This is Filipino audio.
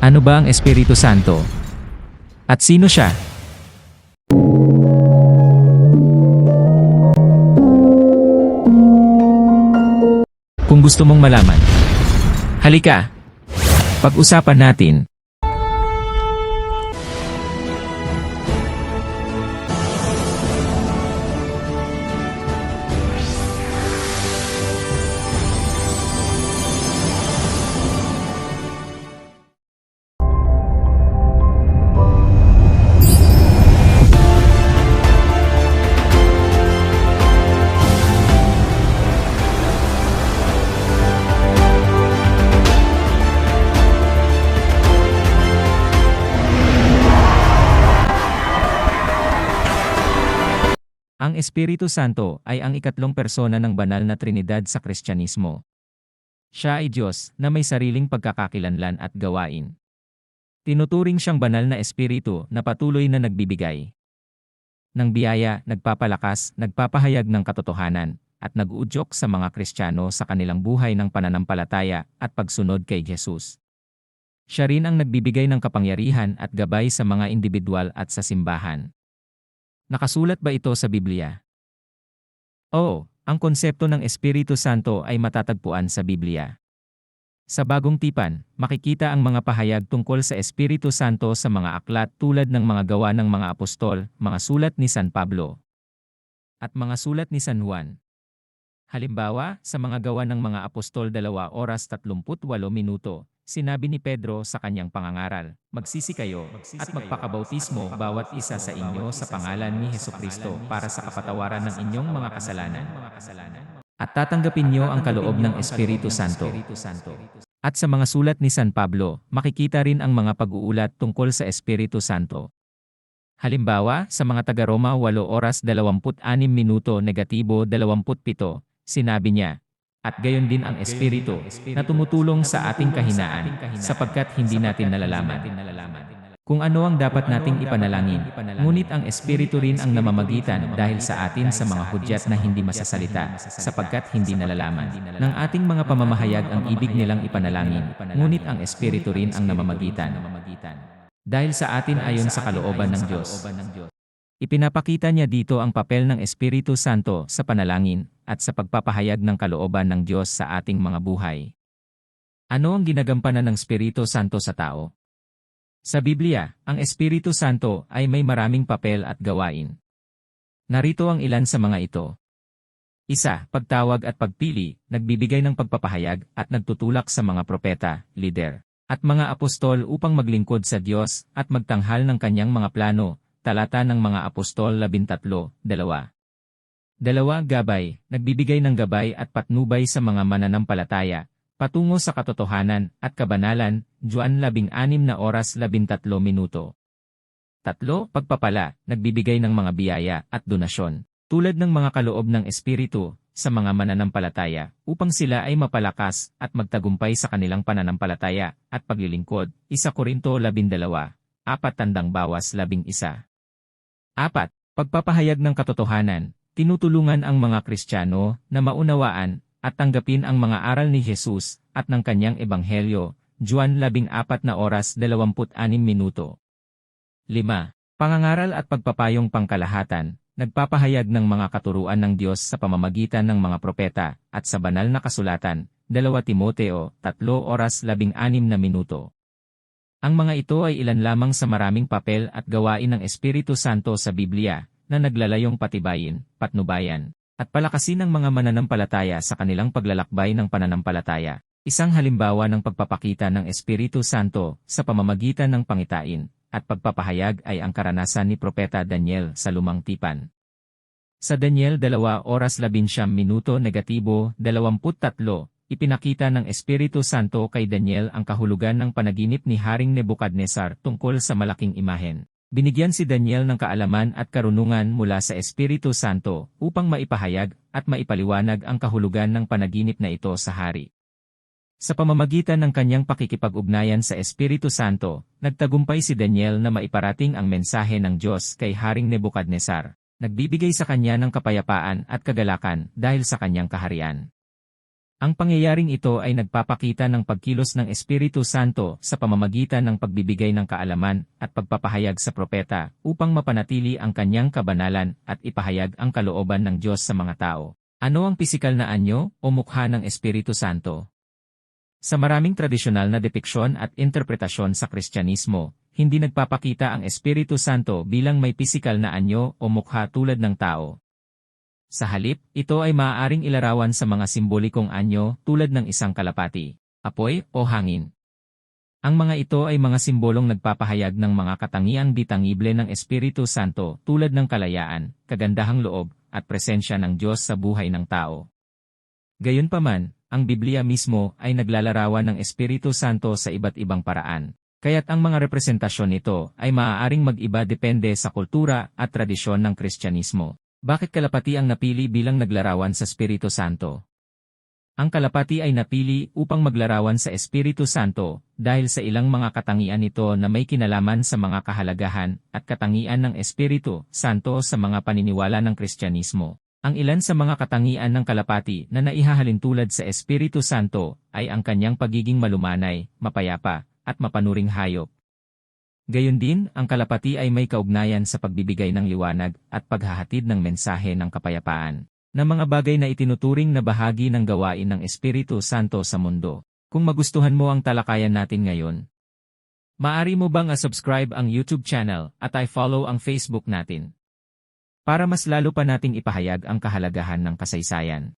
Ano ba ang Espiritu Santo? At sino siya? Kung gusto mong malaman, halika, pag-usapan natin. Ang Espiritu Santo ay ang ikatlong persona ng banal na Trinidad sa Kristyanismo. Siya ay Diyos na may sariling pagkakakilanlan at gawain. Tinuturing siyang banal na espiritu na patuloy na nagbibigay ng biyaya, nagpapalakas, nagpapahayag ng katotohanan, at nag-uudyok sa mga Kristiyano sa kanilang buhay ng pananampalataya at pagsunod kay Jesus. Siya rin ang nagbibigay ng kapangyarihan at gabay sa mga individual at sa simbahan. Nakasulat ba ito sa Biblia? Oo, ang konsepto ng Espiritu Santo ay matatagpuan sa Biblia. Sa Bagong Tipan, makikita ang mga pahayag tungkol sa Espiritu Santo sa mga aklat tulad ng mga gawa ng mga apostol, mga sulat ni San Pablo, at mga sulat ni San Juan. Halimbawa, sa mga gawa ng mga apostol 2 oras 38 minuto, sinabi ni Pedro sa kanyang pangangaral, "Magsisi kayo at magpakabautismo bawat isa sa inyo sa pangalan ni Hesukristo para sa kapatawaran ng inyong mga kasalanan. At tatanggapin niyo ang kaloob ng Espiritu Santo." At sa mga sulat ni San Pablo, makikita rin ang mga pag-uulat tungkol sa Espiritu Santo. Halimbawa, sa mga taga-Roma 8 oras 26 minuto negatibo 27, sinabi niya, "At gayon din ang Espiritu na tumutulong sa ating kahinaan sapagkat hindi natin nalalaman kung ano ang dapat nating ipanalangin. Ngunit ang Espiritu rin ang namamagitan dahil sa atin sa mga hudyat na hindi masasalita sapagkat hindi nalalaman ng ating mga pamamahayag ang ibig nilang ipanalangin. Ngunit ang Espiritu rin ang namamagitan dahil sa atin ayon sa kalooban ng Diyos." Ipinapakita niya dito ang papel ng Espiritu Santo sa panalangin at sa pagpapahayag ng kalooban ng Diyos sa ating mga buhay. Ano ang ginagampanan ng Espiritu Santo sa tao? Sa Biblia, ang Espiritu Santo ay may maraming papel at gawain. Narito ang ilan sa mga ito. 1. Pagtawag at pagpili, nagbibigay ng pagpapahayag at nagtutulak sa mga propeta, lider, at mga apostol upang maglingkod sa Diyos at magtanghal ng kanyang mga plano. Talata ng mga Apostol 13:2. 2. Gabay, nagbibigay ng gabay at patnubay sa mga mananampalataya, patungo sa katotohanan at kabanalan, Juan 16 oras 13 minuto. 3. Pagpapala, nagbibigay ng mga biyaya at donasyon, tulad ng mga kaloob ng Espiritu, sa mga mananampalataya, upang sila ay mapalakas at magtagumpay sa kanilang pananampalataya at paglilingkod. 1 Korinto 12, 4-11. 4. Pagpapahayag ng katotohanan, tinutulungan ang mga Kristiyano na maunawaan at tanggapin ang mga aral ni Jesus at ng kanyang ebanghelyo, Juan 14 oras 26 minuto. 5. Pangangaral at pagpapayong pangkalahatan, nagpapahayag ng mga katuruan ng Diyos sa pamamagitan ng mga propeta at sa banal na kasulatan, 2 Timoteo 3 oras 16 minuto. Ang mga ito ay ilan lamang sa maraming papel at gawain ng Espiritu Santo sa Biblia na naglalayong patibayin, patnubayan, at palakasin ang mga mananampalataya sa kanilang paglalakbay ng pananampalataya. Isang halimbawa ng pagpapakita ng Espiritu Santo sa pamamagitan ng pangitain at pagpapahayag ay ang karanasan ni Propeta Daniel sa Lumang Tipan. Sa Daniel 2 oras 19 minuto negatibo 23, ipinakita ng Espiritu Santo kay Daniel ang kahulugan ng panaginip ni Haring Nebukadnesar tungkol sa malaking imahen. Binigyan si Daniel ng kaalaman at karunungan mula sa Espiritu Santo upang maipahayag at maipaliwanag ang kahulugan ng panaginip na ito sa hari. Sa pamamagitan ng kanyang pakikipag-ugnayan sa Espiritu Santo, nagtagumpay si Daniel na maiparating ang mensahe ng Diyos kay Haring Nebukadnesar, nagbibigay sa kanya ng kapayapaan at kagalakan dahil sa kanyang kaharian. Ang pangyayaring ito ay nagpapakita ng pagkilos ng Espiritu Santo sa pamamagitan ng pagbibigay ng kaalaman at pagpapahayag sa propeta upang mapanatili ang kanyang kabanalan at ipahayag ang kalooban ng Diyos sa mga tao. Ano ang pisikal na anyo o mukha ng Espiritu Santo? Sa maraming tradisyonal na depiksyon at interpretasyon sa Kristyanismo, hindi nagpapakita ang Espiritu Santo bilang may pisikal na anyo o mukha tulad ng tao. Sa halip, ito ay maaaring ilarawan sa mga simbolikong anyo tulad ng isang kalapati, apoy o hangin. Ang mga ito ay mga simbolong nagpapahayag ng mga katangiang di-tangible ng Espiritu Santo tulad ng kalayaan, kagandahang loob, at presensya ng Diyos sa buhay ng tao. Gayunpaman, ang Biblia mismo ay naglalarawan ng Espiritu Santo sa iba't ibang paraan. Kaya't ang mga representasyon nito ay maaaring mag-iba depende sa kultura at tradisyon ng Kristyanismo. Bakit kalapati ang napili bilang naglarawan sa Espiritu Santo? Ang kalapati ay napili upang maglarawan sa Espiritu Santo dahil sa ilang mga katangian nito na may kinalaman sa mga kahalagahan at katangian ng Espiritu Santo sa mga paniniwala ng Kristyanismo. Ang ilan sa mga katangian ng kalapati na naihahalin tulad sa Espiritu Santo ay ang kanyang pagiging malumanay, mapayapa, at mapanuring hayop. Gayon din, ang kalapati ay may kaugnayan sa pagbibigay ng liwanag at paghahatid ng mensahe ng kapayapaan, na mga bagay na itinuturing na bahagi ng gawain ng Espiritu Santo sa mundo. Kung magustuhan mo ang talakayan natin ngayon, maaari mo bang subscribe ang YouTube channel at i-follow ang Facebook natin? Para mas lalo pa nating ipahayag ang kahalagahan ng kasaysayan.